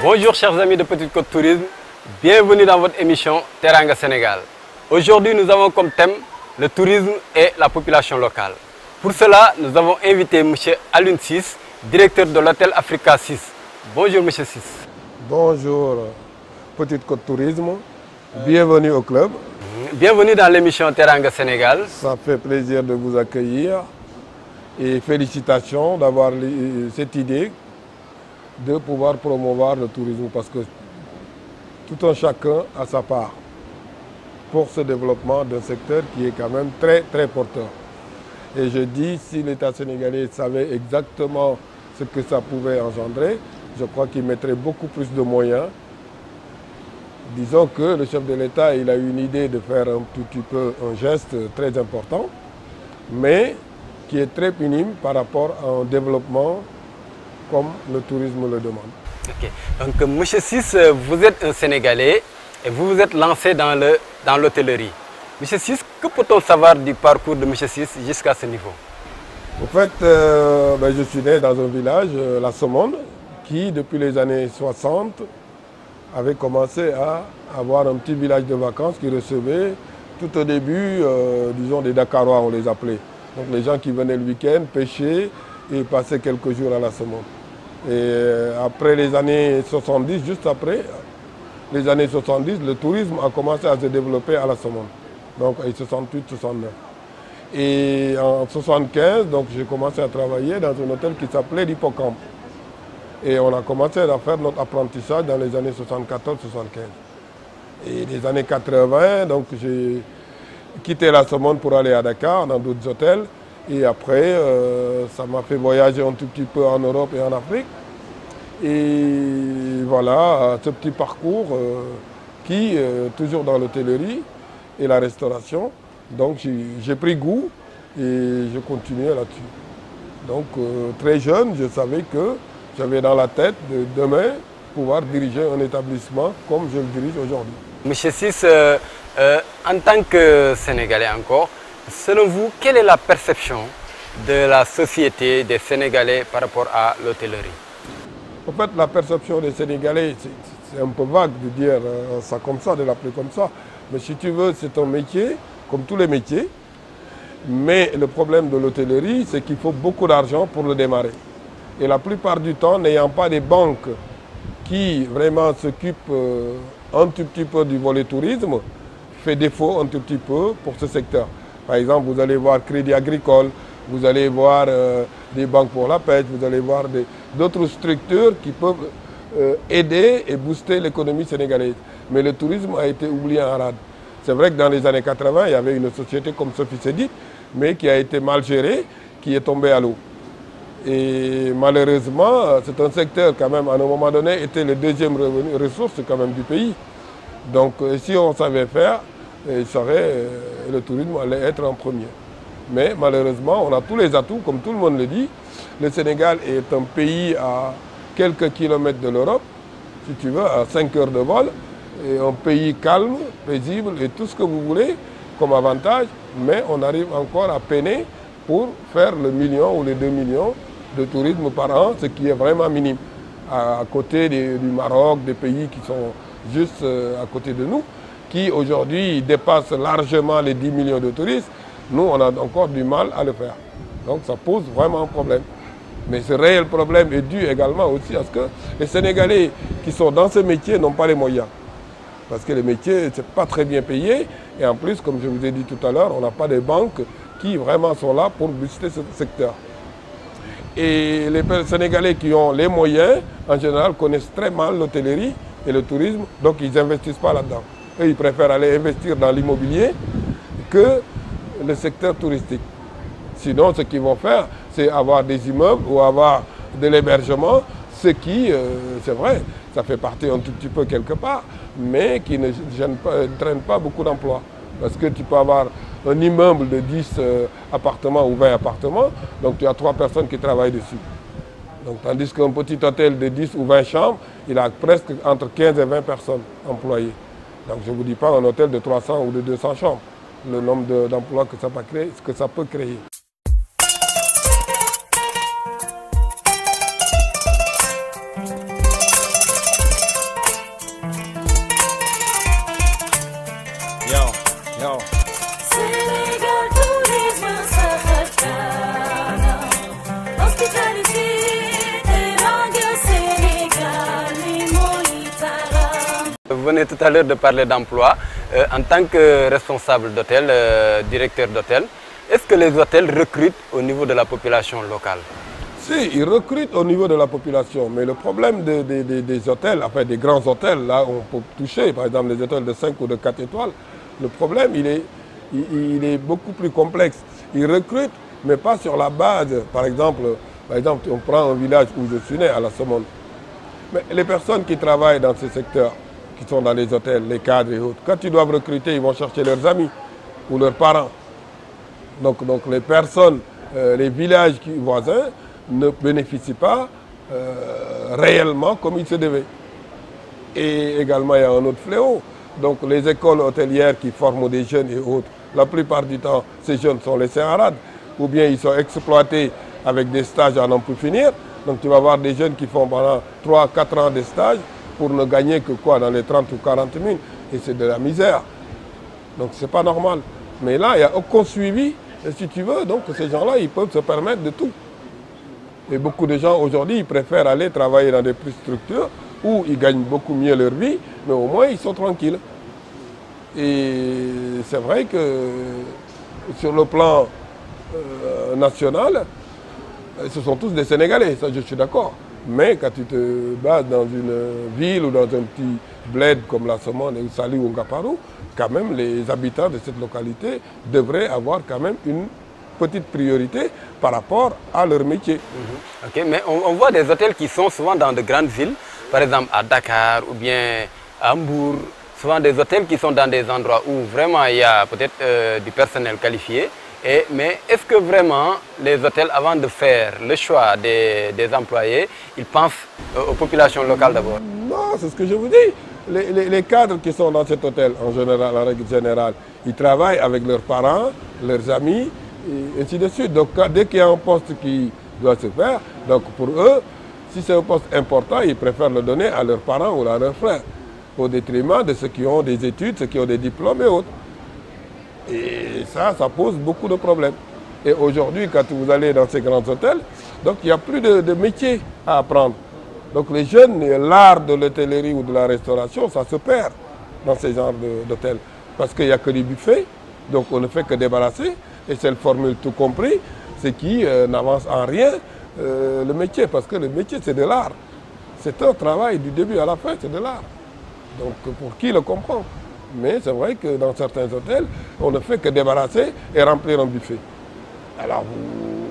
Bonjour chers amis de Petite Côte Tourisme, bienvenue dans votre émission Teranga Sénégal. Aujourd'hui nous avons comme thème le tourisme et la population locale. Pour cela, nous avons invité M. Alioune Ciss, directeur de l'hôtel Africa 6. Bonjour M. Ciss. Bonjour Petite Côte Tourisme, bienvenue au club. Bienvenue dans l'émission Teranga Sénégal. Ça fait plaisir de vous accueillir et félicitations d'avoir cette idée de pouvoir promouvoir le tourisme parce que tout un chacun a sa part pour ce développement d'un secteur qui est quand même très porteur. Et je dis, si l'État sénégalais savait exactement ce que ça pouvait engendrer, je crois qu'il mettrait beaucoup plus de moyens. Disons que le chef de l'État, il a eu une idée de faire un tout petit peu un geste très important, mais qui est très minime par rapport à un développement comme le tourisme le demande. Okay. Donc M. Ciss, vous êtes un Sénégalais et vous vous êtes lancé dans l'hôtellerie. M. Ciss, que peut-on savoir du parcours de M. Ciss jusqu'à ce niveau? En fait, je suis né dans un village, la Somonde, qui depuis les années 60 avait commencé à avoir un petit village de vacances qui recevait tout au début, disons des Dakarois on les appelait. Donc les gens qui venaient le week-end pêcher et passaient quelques jours à la Somonde. Et après les années 70, juste après les années 70, le tourisme a commencé à se développer à la Somonde. Donc en 68-69. Et en 75, donc j'ai commencé à travailler dans un hôtel qui s'appelait l'Hippocampe. Et on a commencé à faire notre apprentissage dans les années 74-75. Et les années 80, donc j'ai quitté la Somonde pour aller à Dakar, dans d'autres hôtels. Et après, ça m'a fait voyager un tout petit peu en Europe et en Afrique. Et voilà, ce petit parcours qui, toujours dans l'hôtellerie et la restauration. Donc j'ai pris goût et je continuais là-dessus. Donc très jeune, je savais que j'avais dans la tête de demain pouvoir diriger un établissement comme je le dirige aujourd'hui. Monsieur Ciss, en tant que Sénégalais encore, selon vous, quelle est la perception de la société des Sénégalais par rapport à l'hôtellerie? En fait, la perception des Sénégalais, c'est un peu vague de dire ça comme ça, de l'appeler comme ça. Mais si tu veux, c'est un métier, comme tous les métiers. Mais le problème de l'hôtellerie, c'est qu'il faut beaucoup d'argent pour le démarrer. Et la plupart du temps, n'ayant pas des banques qui vraiment s'occupent un tout petit peu du volet tourisme, fait défaut un tout petit peu pour ce secteur. Par exemple, vous allez voir Crédit Agricole, vous allez voir des banques pour la pêche, vous allez voir d'autres structures qui peuvent aider et booster l'économie sénégalaise. Mais le tourisme a été oublié en rade. C'est vrai que dans les années 80, il y avait une société comme Sophie Sédit, mais qui a été mal gérée, qui est tombée à l'eau. Et malheureusement, c'est un secteur quand même, à un moment donné, était le deuxième ressource quand même du pays. Donc si on savait faire, le tourisme allait être en premier. Mais malheureusement, on a tous les atouts, comme tout le monde le dit. Le Sénégal est un pays à quelques kilomètres de l'Europe, si tu veux, à 5 heures de vol. Et un pays calme, paisible et tout ce que vous voulez comme avantage. Mais on arrive encore à peiner pour faire le million ou les 2 millions de tourisme par an, ce qui est vraiment minime. À côté du Maroc, des pays qui sont juste à côté de nous, qui aujourd'hui dépassent largement les 10 millions de touristes, nous on a encore du mal à le faire. Donc ça pose vraiment un problème. Mais ce réel problème est dû également aussi à ce que les Sénégalais qui sont dans ce métier n'ont pas les moyens. Parce que les métiers, ce n'est pas très bien payé. Et en plus, comme je vous ai dit tout à l'heure, on n'a pas de banques qui vraiment sont là pour booster ce secteur. Et les Sénégalais qui ont les moyens, en général, connaissent très mal l'hôtellerie et le tourisme, donc ils n'investissent pas là-dedans. Eux, ils préfèrent aller investir dans l'immobilier que le secteur touristique. Sinon, ce qu'ils vont faire, c'est avoir des immeubles ou avoir de l'hébergement, ce qui, c'est vrai, ça fait partie un tout petit peu quelque part, mais qui ne traîne pas beaucoup d'emplois. Parce que tu peux avoir un immeuble de 10 appartements ou 20 appartements, donc tu as 3 personnes qui travaillent dessus. Donc, tandis qu'un petit hôtel de 10 ou 20 chambres, il a presque entre 15 et 20 personnes employées. Donc je ne vous dis pas un hôtel de 300 ou de 200 chambres, le nombre d'emplois que ça peut créer. Vous venez tout à l'heure de parler d'emploi. En tant que responsable d'hôtel, directeur d'hôtel, est-ce que les hôtels recrutent au niveau de la population locale? Si, ils recrutent au niveau de la population, mais le problème des hôtels, enfin des grands hôtels, là on peut toucher, par exemple les hôtels de 5 ou de 4 étoiles, le problème il est beaucoup plus complexe. Ils recrutent, mais pas sur la base, par exemple, on prend un village où je suis né, à la Somone. Mais les personnes qui travaillent dans ce secteur, qui sont dans les hôtels, les cadres et autres, quand ils doivent recruter, ils vont chercher leurs amis ou leurs parents. Donc les personnes, les villages voisins ne bénéficient pas réellement comme il se devait. Et également, il y a un autre fléau. Donc les écoles hôtelières qui forment des jeunes et autres, la plupart du temps, ces jeunes sont laissés en rade, ou bien ils sont exploités avec des stages à n'en plus finir. Donc tu vas voir des jeunes qui font pendant 3-4 ans de stage pour ne gagner que quoi, dans les 30 ou 40 000. Et c'est de la misère. Donc c'est pas normal. Mais là, il n'y a aucun suivi. Et si tu veux, donc ces gens-là, ils peuvent se permettre de tout. Et beaucoup de gens aujourd'hui, ils préfèrent aller travailler dans des petites structures où ils gagnent beaucoup mieux leur vie, mais au moins ils sont tranquilles. Et c'est vrai que sur le plan national, ce sont tous des Sénégalais, ça je suis d'accord. Mais quand tu te bases dans une ville ou dans un petit bled comme la Somone, ou Saly ou Ngaparou, quand même les habitants de cette localité devraient avoir quand même une petite priorité par rapport à leur métier. Ok, mais on voit des hôtels qui sont souvent dans de grandes villes, par exemple à Dakar ou bien à Hambourg, souvent des hôtels qui sont dans des endroits où vraiment il y a peut-être du personnel qualifié. Mais est-ce que vraiment les hôtels, avant de faire le choix des employés, ils pensent aux populations locales d'abord? Non, c'est ce que je vous dis. Les cadres qui sont dans cet hôtel, en général, en règle générale, ils travaillent avec leurs parents, leurs amis, et ainsi de suite. Donc dès qu'il y a un poste qui doit se faire, donc pour eux, si c'est un poste important, ils préfèrent le donner à leurs parents ou à leurs frères, au détriment de ceux qui ont des études, ceux qui ont des diplômes et autres. Et ça pose beaucoup de problèmes. Et aujourd'hui, quand vous allez dans ces grands hôtels, donc il n'y a plus de métier à apprendre. Donc les jeunes, l'art de l'hôtellerie ou de la restauration, ça se perd dans ces genres d'hôtels. Parce qu'il n'y a que des buffets, donc on ne fait que débarrasser. Et c'est une formule tout compris, ce qui n'avance en rien le métier. Parce que le métier, c'est de l'art. C'est un travail du début à la fin, c'est de l'art. Donc pour qui le comprend? Mais c'est vrai que dans certains hôtels, on ne fait que débarrasser et remplir un buffet. Alors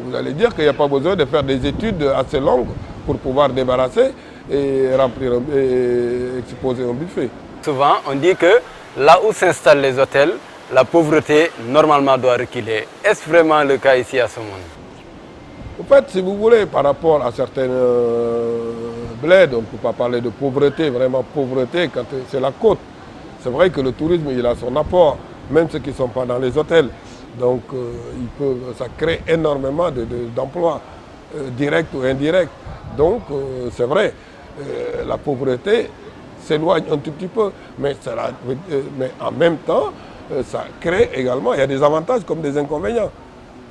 vous allez dire qu'il n'y a pas besoin de faire des études assez longues pour pouvoir débarrasser et remplir et exposer un buffet. Souvent, on dit que là où s'installent les hôtels, la pauvreté normalement doit reculer. Est-ce vraiment le cas ici à Somone? En fait, si vous voulez, par rapport à certaines bleds, on ne peut pas parler de pauvreté, vraiment pauvreté, quand c'est la côte. C'est vrai que le tourisme, il a son apport, même ceux qui ne sont pas dans les hôtels. Donc, ça crée énormément d'emplois, directs ou indirects. Donc, c'est vrai, la pauvreté s'éloigne un tout petit peu, mais en même temps, ça crée également, il y a des avantages comme des inconvénients.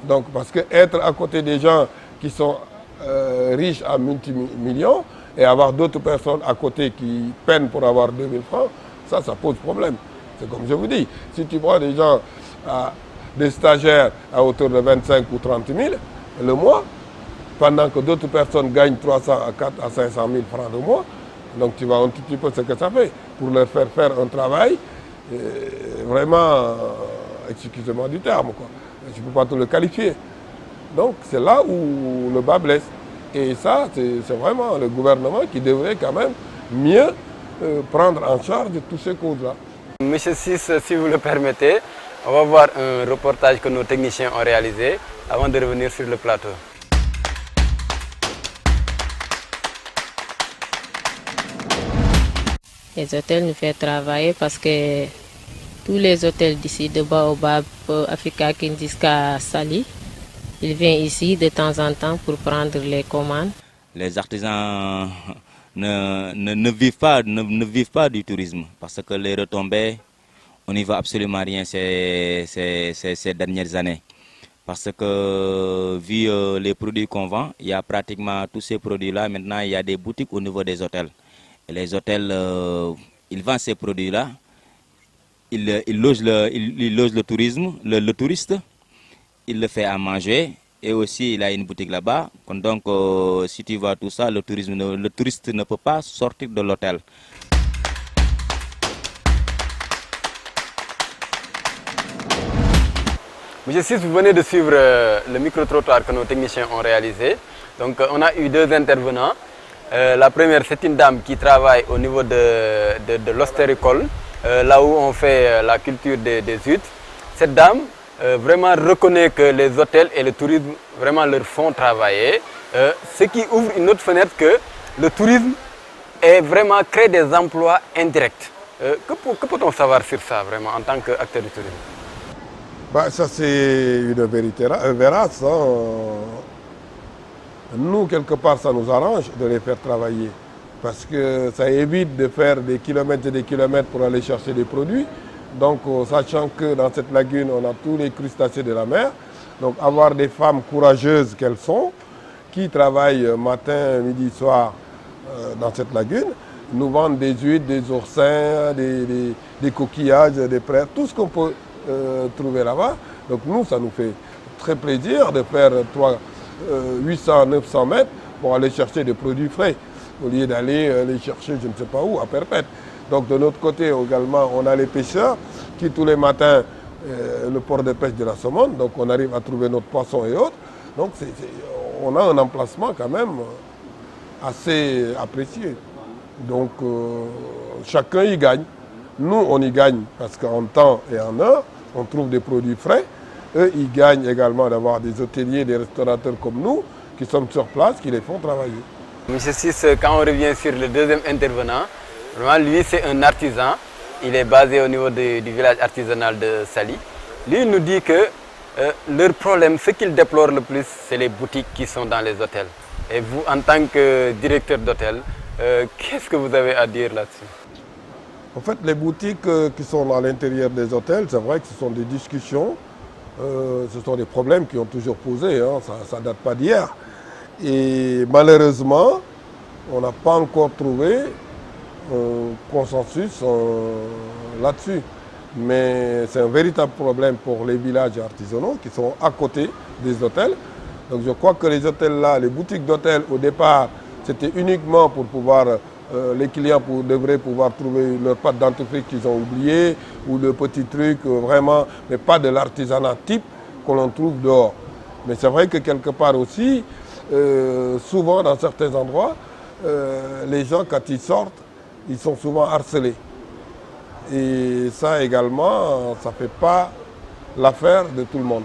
Donc, parce qu'être à côté des gens qui sont riches à multimillions et avoir d'autres personnes à côté qui peinent pour avoir 2000 francs, ça pose problème. C'est comme je vous dis, si tu vois des gens, des stagiaires à hauteur de 25 ou 30 000 le mois, pendant que d'autres personnes gagnent 300 à 500 000 francs le mois, donc tu vois un tout petit peu ce que ça fait pour leur faire un travail vraiment, excusez-moi du terme, quoi. Je ne peux pas tout le qualifier. Donc c'est là où le bas blesse. Et ça, c'est vraiment le gouvernement qui devrait quand même mieux prendre en charge tous ces causes-là. Monsieur Ciss, si vous le permettez, on va voir un reportage que nos techniciens ont réalisé avant de revenir sur le plateau. Les hôtels nous font travailler parce que tous les hôtels d'ici, de Baobab, Africa King jusqu'à Saly, ils viennent ici de temps en temps pour prendre les commandes. Les artisans ne vivent pas du tourisme parce que les retombées, on n'y voit absolument rien ces dernières années. Parce que vu les produits qu'on vend, il y a pratiquement tous ces produits-là. Maintenant, il y a des boutiques au niveau des hôtels. Et les hôtels, il vend ces produits-là, il loge le tourisme, le touriste, il le fait à manger et aussi il a une boutique là-bas. Donc si tu vois tout ça, le touriste ne peut pas sortir de l'hôtel. Monsieur Ciss, vous venez de suivre le micro-trottoir que nos techniciens ont réalisé. Donc on a eu deux intervenants. La première, c'est une dame qui travaille au niveau de l'ostéricole, là où on fait la culture des huîtres. Cette dame vraiment reconnaît que les hôtels et le tourisme vraiment leur font travailler, ce qui ouvre une autre fenêtre que le tourisme est vraiment créer des emplois indirects. Que peut-on savoir sur ça vraiment en tant qu'acteur du tourisme? Bah, ça c'est une vérité vérace. Hein. Nous, quelque part, ça nous arrange de les faire travailler parce que ça évite de faire des kilomètres et des kilomètres pour aller chercher des produits. Donc, sachant que dans cette lagune, on a tous les crustacés de la mer. Donc, avoir des femmes courageuses qu'elles sont, qui travaillent matin, midi, soir dans cette lagune, nous vendent des huîtres, des oursins, des coquillages, des prêtres, tout ce qu'on peut trouver là-bas. Donc, nous, ça nous fait très plaisir de faire 800, 900 mètres pour aller chercher des produits frais, au lieu d'aller les chercher je ne sais pas où, à Perpète. Donc de notre côté également, on a les pêcheurs qui tous les matins, le port de pêche de la Somone, donc on arrive à trouver notre poisson et autres. Donc on a un emplacement quand même assez apprécié. Donc chacun y gagne. Nous, on y gagne parce qu'en temps et en heure, on trouve des produits frais. Eux, ils gagnent également d'avoir des hôteliers, des restaurateurs comme nous, qui sommes sur place, qui les font travailler. Monsieur Ciss, quand on revient sur le deuxième intervenant, vraiment, lui, c'est un artisan. Il est basé au niveau du village artisanal de Saly. Lui, il nous dit que leur problème, ce qu'il déplore le plus, c'est les boutiques qui sont dans les hôtels. Et vous, en tant que directeur d'hôtel, qu'est-ce que vous avez à dire là-dessus? En fait, les boutiques qui sont à l'intérieur des hôtels, c'est vrai que ce sont des discussions. Ce sont des problèmes qui ont toujours posé, hein, ça ne date pas d'hier. Et malheureusement, on n'a pas encore trouvé un consensus là-dessus. Mais c'est un véritable problème pour les villages artisanaux qui sont à côté des hôtels. Donc je crois que les hôtels là, les boutiques d'hôtels au départ, c'était uniquement pour pouvoir, les clients devraient pouvoir trouver leur pâte dentifrice qu'ils ont oublié ou le petit truc vraiment, mais pas de l'artisanat type que l'on trouve dehors. Mais c'est vrai que quelque part aussi, souvent dans certains endroits, les gens quand ils sortent, ils sont souvent harcelés. Et ça également, ça ne fait pas l'affaire de tout le monde.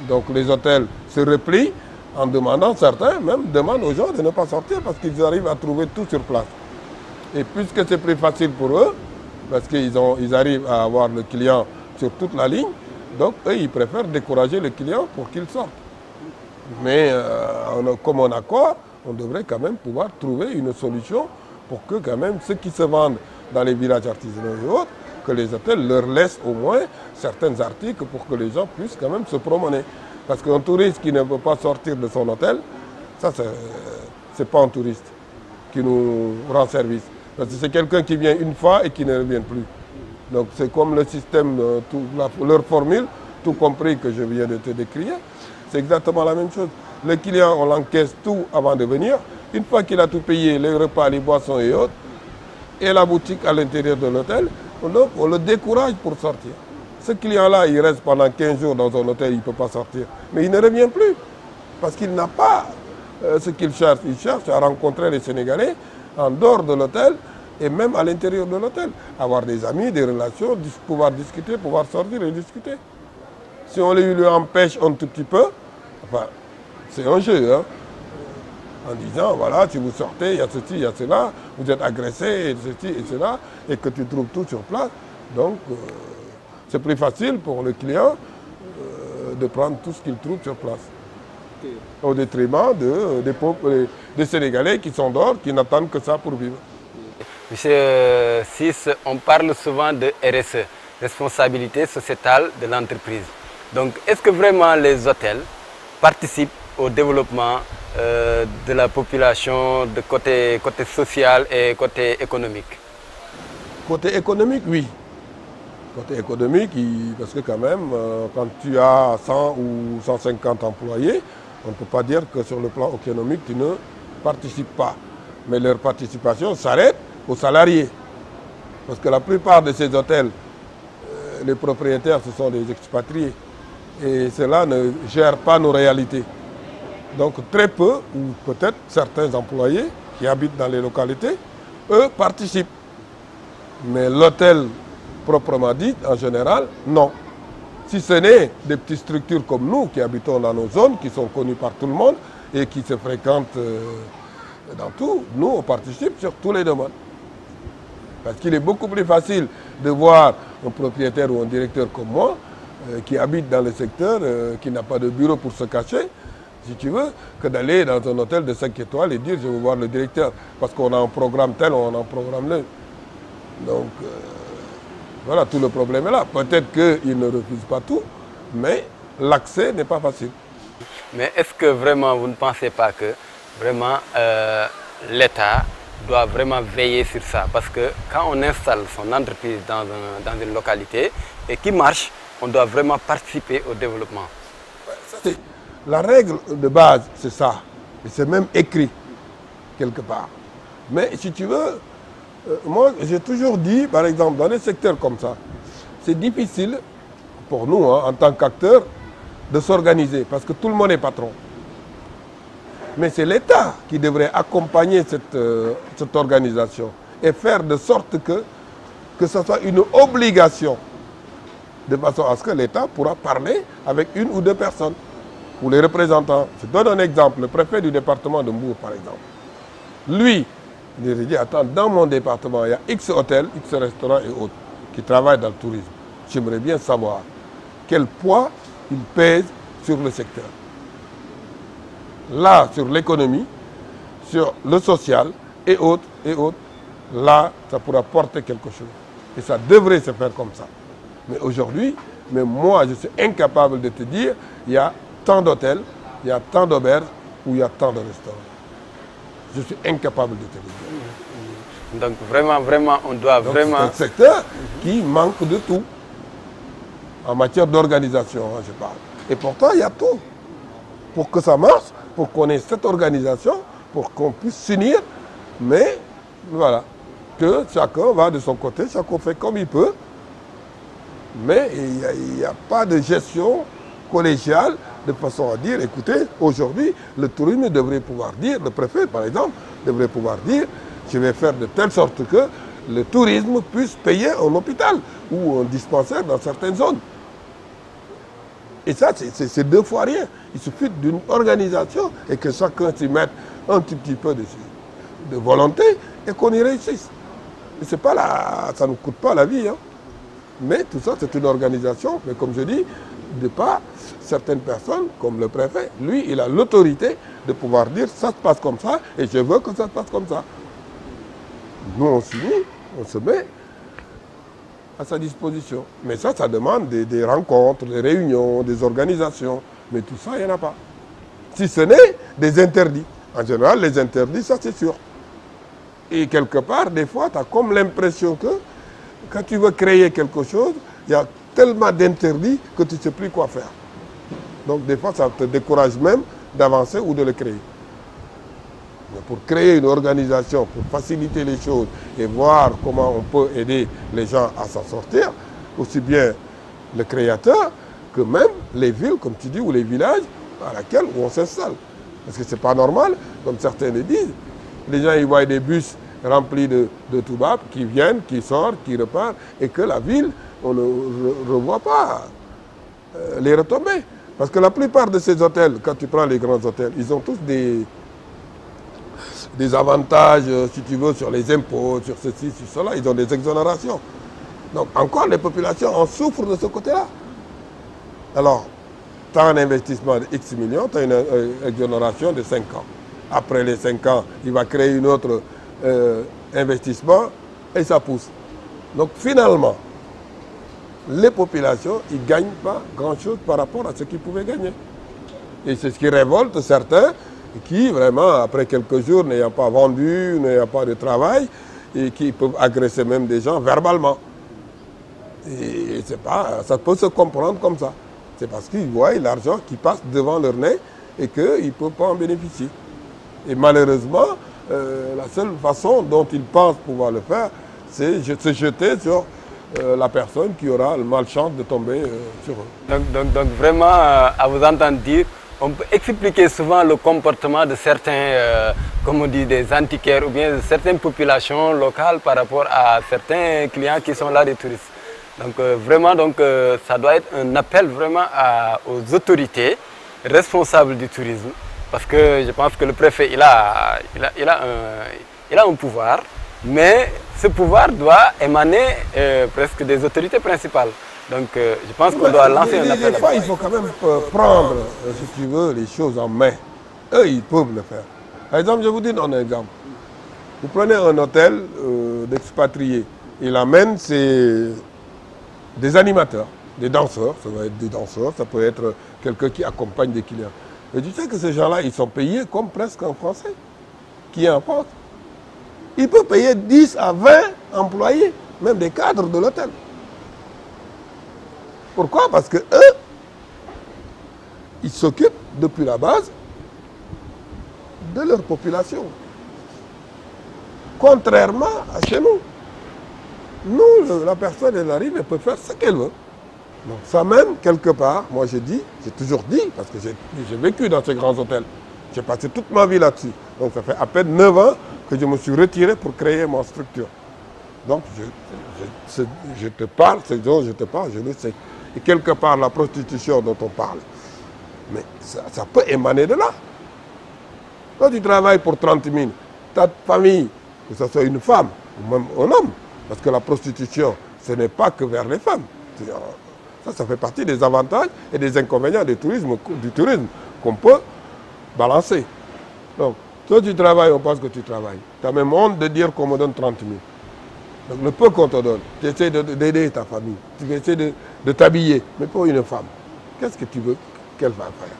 Donc les hôtels se replient en demandant, certains même demandent aux gens de ne pas sortir parce qu'ils arrivent à trouver tout sur place. Et puisque c'est plus facile pour eux, parce qu'ils arrivent à avoir le client sur toute la ligne, donc eux, ils préfèrent décourager le client pour qu'il sorte. Mais comme on accord, on devrait quand même pouvoir trouver une solution pour que quand même ceux qui se vendent dans les villages artisanaux et autres, que les hôtels leur laissent au moins certains articles pour que les gens puissent quand même se promener. Parce qu'un touriste qui ne veut pas sortir de son hôtel, ça c'est pas un touriste qui nous rend service. Parce que c'est quelqu'un qui vient une fois et qui ne revient plus. Donc c'est comme le système, leur formule, tout compris que je viens de te décrire, c'est exactement la même chose. Le client, on l'encaisse tout avant de venir. Une fois qu'il a tout payé, les repas, les boissons et autres, et la boutique à l'intérieur de l'hôtel, on le décourage pour sortir. Ce client-là, il reste pendant 15 jours dans un hôtel, il ne peut pas sortir. Mais il ne revient plus, parce qu'il n'a pas ce qu'il cherche. Il cherche à rencontrer les Sénégalais en dehors de l'hôtel et même à l'intérieur de l'hôtel. Avoir des amis, des relations, pouvoir discuter, pouvoir sortir et discuter. Si on lui empêche un tout petit peu, enfin, c'est un jeu, hein, en disant, voilà, si vous sortez, il y a ceci, il y a cela, vous êtes agressé, et ceci et cela, et que tu trouves tout sur place. Donc, c'est plus facile pour le client de prendre tout ce qu'il trouve sur place. Okay. Au détriment des Sénégalais qui sont dehors, qui n'attendent que ça pour vivre. Monsieur Ciss, on parle souvent de RSE, responsabilité sociétale de l'entreprise. Donc, est-ce que vraiment les hôtels participent au développement de la population de côté social et côté économique? Côté économique, oui. Côté économique, parce que quand même, quand tu as 100 ou 150 employés, on ne peut pas dire que sur le plan économique, tu ne participes pas. Mais leur participation s'arrête aux salariés. Parce que la plupart de ces hôtels, les propriétaires, ce sont des expatriés. Et cela ne gère pas nos réalités. Donc très peu, ou peut-être certains employés qui habitent dans les localités, eux participent. Mais l'hôtel proprement dit, en général, non. Si ce n'est des petites structures comme nous qui habitons dans nos zones, qui sont connues par tout le monde et qui se fréquentent dans tout, nous on participe sur tous les domaines. Parce qu'il est beaucoup plus facile de voir un propriétaire ou un directeur comme moi qui habite dans le secteur, qui n'a pas de bureau pour se cacher, si tu veux, que d'aller dans un hôtel de 5 étoiles et dire je veux voir le directeur parce qu'on a un programme tel ou on a un programme là. Donc voilà, tout le problème est là. Peut-être qu'ils ne refusent pas tout, mais l'accès n'est pas facile. Mais est-ce que vraiment vous ne pensez pas que vraiment l'État doit vraiment veiller sur ça? Parce que quand on installe son entreprise dans une localité et qui marche, on doit vraiment participer au développement. La règle de base, c'est ça. Et c'est même écrit quelque part. Mais si tu veux, moi j'ai toujours dit, par exemple, dans des secteurs comme ça, c'est difficile pour nous, hein, en tant qu'acteurs, de s'organiser parce que tout le monde est patron. Mais c'est l'État qui devrait accompagner cette organisation et faire de sorte que ce soit une obligation, de façon à ce que l'État pourra parler avec une ou deux personnes, ou les représentants. Je donne un exemple, le préfet du département de Mbour, par exemple. Lui, il dit, attends, dans mon département, il y a X hôtels, X restaurants et autres qui travaillent dans le tourisme. J'aimerais bien savoir quel poids il pèse sur le secteur. Là, sur l'économie, sur le social et autres, là, ça pourra porter quelque chose. Et ça devrait se faire comme ça. Mais aujourd'hui, même moi, je suis incapable de te dire, il y a tant d'hôtels, il y a tant d'auberges ou il y a tant de restaurants. Je suis incapable de te le dire. Donc vraiment, on doit vraiment... C'est un secteur qui manque de tout. En matière d'organisation, hein, je parle. Et pourtant, il y a tout. Pour que ça marche, pour qu'on ait cette organisation, pour qu'on puisse s'unir, mais voilà, que chacun va de son côté, chacun fait comme il peut, mais il n'y a pas de gestion collégiale de façon à dire, écoutez, aujourd'hui, le tourisme devrait pouvoir dire, le préfet par exemple, devrait pouvoir dire, je vais faire de telle sorte que le tourisme puisse payer un hôpital ou un dispensaire dans certaines zones. Et ça, c'est deux fois rien. Il suffit d'une organisation et que chacun s'y mette un petit peu de volonté et qu'on y réussisse. Et c'est pas ça ne coûte pas la vie. Hein. Mais tout ça, c'est une organisation. Mais comme je dis, de pas certaines personnes, comme le préfet, lui, il a l'autorité de pouvoir dire ça se passe comme ça et je veux que ça se passe comme ça. Nous, on s'unit, on se met à sa disposition. Mais ça demande des rencontres, des réunions, des organisations. Mais tout ça, il n'y en a pas. Si ce n'est des interdits. En général, les interdits, ça c'est sûr. Et quelque part, des fois, tu as comme l'impression que quand tu veux créer quelque chose, il y a tellement d'interdits que tu ne sais plus quoi faire. Donc des fois, ça te décourage même d'avancer ou de le créer. Mais pour créer une organisation, pour faciliter les choses et voir comment on peut aider les gens à s'en sortir, aussi bien le créateur que même les villes, comme tu dis, ou les villages à laquelle on s'installe. Parce que ce n'est pas normal, comme certains le disent. Les gens ils voient des bus remplis de toubab qui viennent, qui sortent, qui repartent, et que la ville, on ne revoit pas les retombées. Parce que la plupart de ces hôtels, quand tu prends les grands hôtels, ils ont tous des avantages, si tu veux, sur les impôts, sur ceci, sur cela, ils ont des exonérations. Donc encore, les populations en souffrent de ce côté-là. Alors, tu as un investissement de X millions, tu as une exonération de 5 ans. Après les 5 ans, il va créer une autre investissement et ça pousse. Donc finalement, les populations, ils ne gagnent pas grand-chose par rapport à ce qu'ils pouvaient gagner. Et c'est ce qui révolte certains qui, vraiment, après quelques jours, n'ayant pas vendu, n'ayant pas de travail, et qui peuvent agresser même des gens verbalement. Et c'est pas, ça peut se comprendre comme ça. C'est parce qu'ils voient l'argent qui passe devant leur nez et qu'ils ne peuvent pas en bénéficier. Et malheureusement, la seule façon dont ils pensent pouvoir le faire, c'est se jeter sur la personne qui aura le malchance de tomber sur eux. Donc vraiment, à vous entendre dire, on peut expliquer souvent le comportement de certains, comme on dit, des antiquaires ou bien de certaines populations locales par rapport à certains clients qui sont là, des touristes. Donc vraiment, ça doit être un appel vraiment aux autorités responsables du tourisme. Parce que je pense que le préfet, il a un pouvoir, mais ce pouvoir doit émaner presque des autorités principales. Donc je pense qu'on doit lancer un appel. Des fois, il faut quand même prendre, si tu veux, les choses en main. Eux, ils peuvent le faire. Par exemple, je vous donne un exemple. Vous prenez un hôtel d'expatriés. Il amène des animateurs, des danseurs. Ça va être des danseurs, ça peut être quelqu'un qui accompagne des clients. Mais tu sais que ces gens-là, ils sont payés comme presque un Français qui est en France. Il peut payer 10 à 20 employés, même des cadres de l'hôtel. Pourquoi? Parce que eux, ils s'occupent depuis la base de leur population. Contrairement à chez nous. Nous, la personne, elle arrive, elle peut faire ce qu'elle veut. Donc ça même, quelque part, moi j'ai toujours dit, parce que j'ai vécu dans ces grands hôtels. J'ai passé toute ma vie là-dessus. Donc ça fait à peine 9 ans que je me suis retiré pour créer mon structure. Donc je te parle, ce dont je te parle, je le sais. Et quelque part, la prostitution dont on parle, mais ça peut émaner de là. Quand tu travailles pour 30 000, ta famille, que ce soit une femme ou même un homme, parce que la prostitution, ce n'est pas que vers les femmes. Ça fait partie des avantages et des inconvénients du tourisme qu'on peut balancer. Donc, toi tu travailles, on pense que tu travailles. Tu as même honte de dire qu'on me donne 30 000. Donc le peu qu'on te donne, tu essaies d'aider ta famille, tu essaies de t'habiller. Mais pour une femme, qu'est-ce que tu veux qu'elle va faire?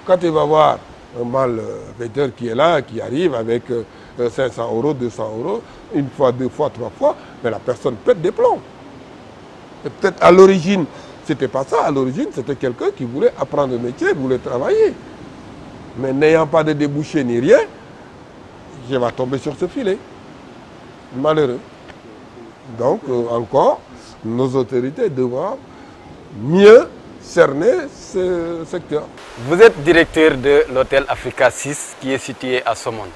Quand tu vas voir un malfaiteur qui est là, qui arrive avec 500 €, 200 €, une fois, deux fois, trois fois, mais la personne pète des plombs. Et peut-être à l'origine, ce n'était pas ça. À l'origine, c'était quelqu'un qui voulait apprendre le métier, voulait travailler. Mais n'ayant pas de débouché ni rien, je vais tomber sur ce filet. Malheureux. Donc, encore, nos autorités devront mieux cerner ce secteur. Vous êtes directeur de l'hôtel Africa 6 qui est situé à Somone.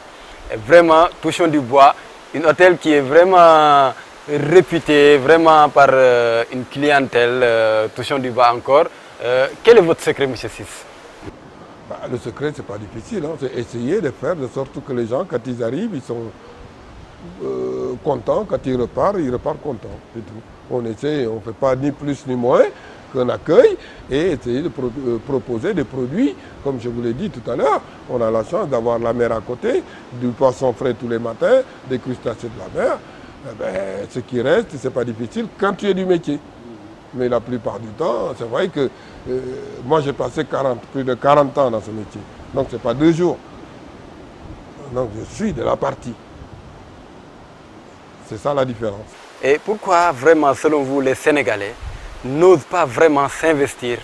Et vraiment, touchons du bois, un hôtel qui est vraiment réputé vraiment par une clientèle, touchons du bois encore. Quel est votre secret, M. 6? Le secret, ce n'est pas difficile. Hein. C'est essayer de faire de sorte que les gens, quand ils arrivent, ils sont contents. Quand ils repartent contents. C'est tout. On essaie, on ne fait pas ni plus ni moins qu'un accueil et essayer de proposer des produits. Comme je vous l'ai dit tout à l'heure, on a la chance d'avoir la mer à côté, du poisson frais tous les matins, des crustacés de la mer. Eh ben, ce qui reste, ce n'est pas difficile quand tu es du métier. Mais la plupart du temps, c'est vrai que moi j'ai passé plus de 40 ans dans ce métier. Donc ce n'est pas 2 jours. Donc je suis de la partie. C'est ça la différence. Et pourquoi vraiment, selon vous, les Sénégalais n'osent pas vraiment s'investir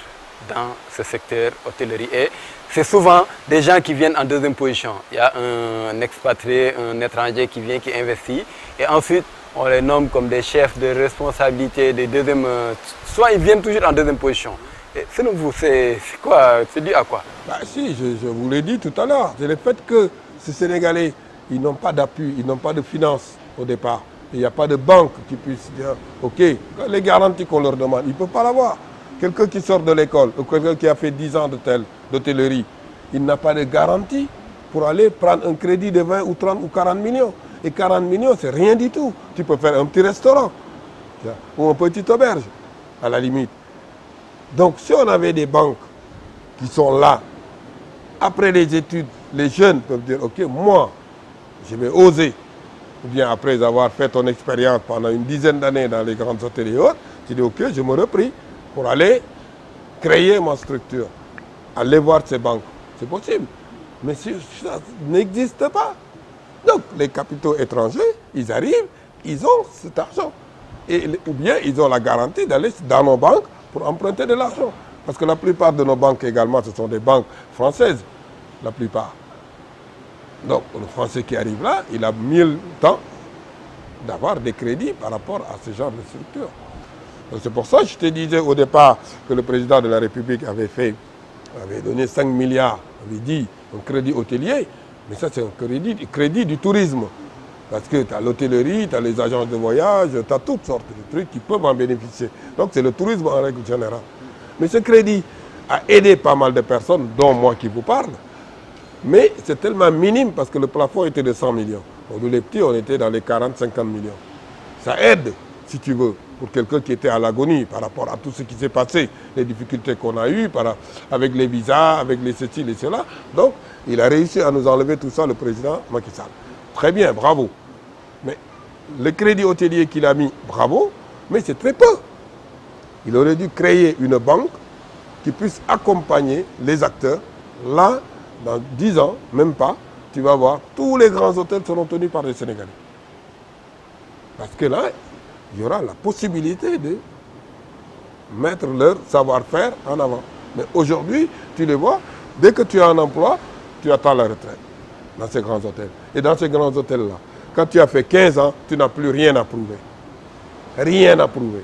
dans ce secteur hôtellerie? Et c'est souvent des gens qui viennent en deuxième position. Il y a un expatrié, un étranger qui vient, qui investit. Et ensuite, on les nomme comme des chefs de responsabilité, des deuxièmes. Soit ils viennent toujours en deuxième position. Et selon vous, c'est quoi? C'est dû à quoi? Si, je vous l'ai dit tout à l'heure. C'est le fait que ces Sénégalais, ils n'ont pas d'appui, ils n'ont pas de finances au départ. Il n'y a pas de banque qui puisse dire, OK, les garanties qu'on leur demande, ils ne peuvent pas l'avoir. Quelqu'un qui sort de l'école, ou quelqu'un qui a fait 10 ans d'hôtellerie, il n'a pas de garantie pour aller prendre un crédit de 20 ou 30 ou 40 millions. Et 40 millions, c'est rien du tout. Tu peux faire un petit restaurant ou un petit auberge, à la limite. Donc, si on avait des banques qui sont là, après les études, les jeunes peuvent dire, OK, moi, je vais oser. Ou bien après avoir fait ton expérience pendant une dizaine d'années dans les grandes hôtels et autres, tu dis, OK, je me repris pour aller créer ma structure, aller voir ces banques. C'est possible. Mais ça n'existe pas. Donc les capitaux étrangers, ils arrivent, ils ont cet argent. Ou bien ils ont la garantie d'aller dans nos banques pour emprunter de l'argent. Parce que la plupart de nos banques également, ce sont des banques françaises, la plupart. Donc le Français qui arrive là, il a mis le temps d'avoir des crédits par rapport à ce genre de structure. C'est pour ça que je te disais au départ que le président de la République avait donné 5 milliards, avait dit un crédit hôtelier, mais ça c'est un crédit du tourisme. Parce que tu as l'hôtellerie, tu as les agences de voyage, tu as toutes sortes de trucs qui peuvent en bénéficier. Donc c'est le tourisme en règle générale. Mais ce crédit a aidé pas mal de personnes, dont moi qui vous parle, mais c'est tellement minime parce que le plafond était de 100 millions. Nous les petits, on était dans les 40-50 millions. Ça aide, si tu veux, pour quelqu'un qui était à l'agonie par rapport à tout ce qui s'est passé, les difficultés qu'on a eues avec les visas, avec les ceci, les cela. Donc, il a réussi à nous enlever tout ça, le président Macky Sall. Très bien, bravo. Mais le crédit hôtelier qu'il a mis, bravo, mais c'est très peu. Il aurait dû créer une banque qui puisse accompagner les acteurs. Là, dans 10 ans, même pas, tu vas voir, tous les grands hôtels seront tenus par les Sénégalais. Parce que là, il y aura la possibilité de mettre leur savoir-faire en avant. Mais aujourd'hui, tu les vois, dès que tu as un emploi, tu attends la retraite dans ces grands hôtels. Et dans ces grands hôtels-là, quand tu as fait 15 ans, tu n'as plus rien à prouver. Rien à prouver.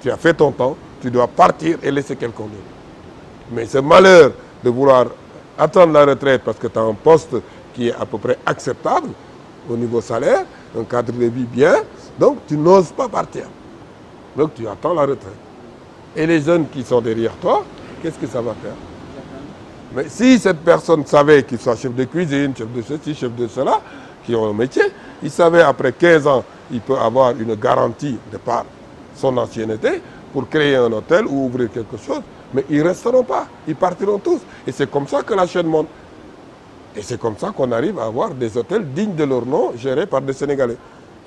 Tu as fait ton temps, tu dois partir et laisser quelqu'un d'autre. Mais ce malheur de vouloir attendre la retraite parce que tu as un poste qui est à peu près acceptable au niveau salaire, un cadre de vie bien, donc tu n'oses pas partir. Donc tu attends la retraite. Et les jeunes qui sont derrière toi, qu'est-ce que ça va faire? Mais si cette personne savait qu'il soit chef de cuisine, chef de ceci, chef de cela, qui ont un métier, il savait après 15 ans, il peut avoir une garantie de par son ancienneté pour créer un hôtel ou ouvrir quelque chose. Mais ils ne resteront pas, ils partiront tous. Et c'est comme ça que la chaîne monte. Et c'est comme ça qu'on arrive à avoir des hôtels dignes de leur nom, gérés par des Sénégalais.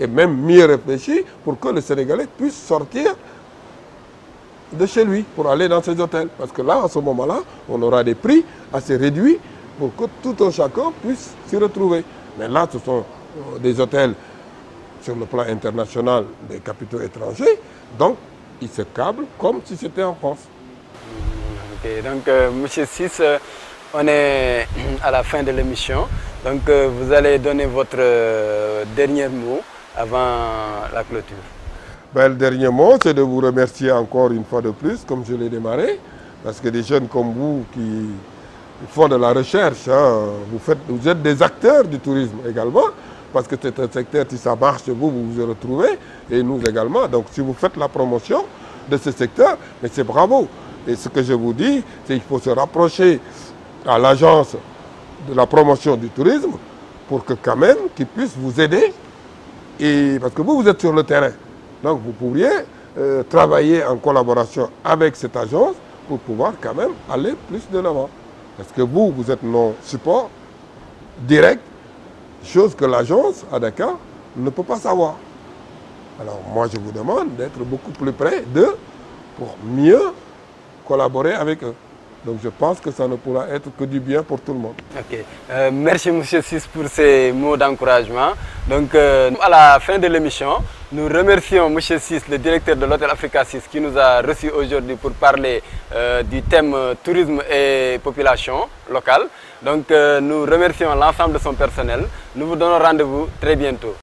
Et même mieux réfléchis pour que le Sénégalais puisse sortir de chez lui pour aller dans ces hôtels. Parce que là, à ce moment-là, on aura des prix assez réduits pour que tout un chacun puisse s'y retrouver. Mais là, ce sont des hôtels sur le plan international des capitaux étrangers. Donc, ils se câblent comme si c'était en France. Okay, donc, M. Ciss, on est à la fin de l'émission. Donc, vous allez donner votre dernier mot avant la clôture. Ben, le dernier mot, c'est de vous remercier encore une fois de plus, comme je l'ai démarré, parce que des jeunes comme vous qui font de la recherche, hein, vous êtes des acteurs du tourisme également, parce que c'est un secteur, si ça marche, vous vous retrouvez, et nous également. Donc, si vous faites la promotion de ce secteur, mais c'est bravo. Et ce que je vous dis, c'est qu'il faut se rapprocher à l'agence de la promotion du tourisme pour que quand même qu'ils puissent vous aider. Et parce que vous êtes sur le terrain. Donc vous pourriez travailler en collaboration avec cette agence pour pouvoir quand même aller plus de l'avant. Parce que vous êtes nos supports directs, chose que l'agence à Dakar ne peut pas savoir. Alors moi je vous demande d'être beaucoup plus près d'eux pour mieux collaborer avec eux. Donc je pense que ça ne pourra être que du bien pour tout le monde. Ok. Merci M. Ciss pour ces mots d'encouragement. Donc à la fin de l'émission, nous remercions M. Ciss, le directeur de l'hôtel Africa 6, qui nous a reçus aujourd'hui pour parler du thème tourisme et population locale. Donc nous remercions l'ensemble de son personnel. Nous vous donnons rendez-vous très bientôt.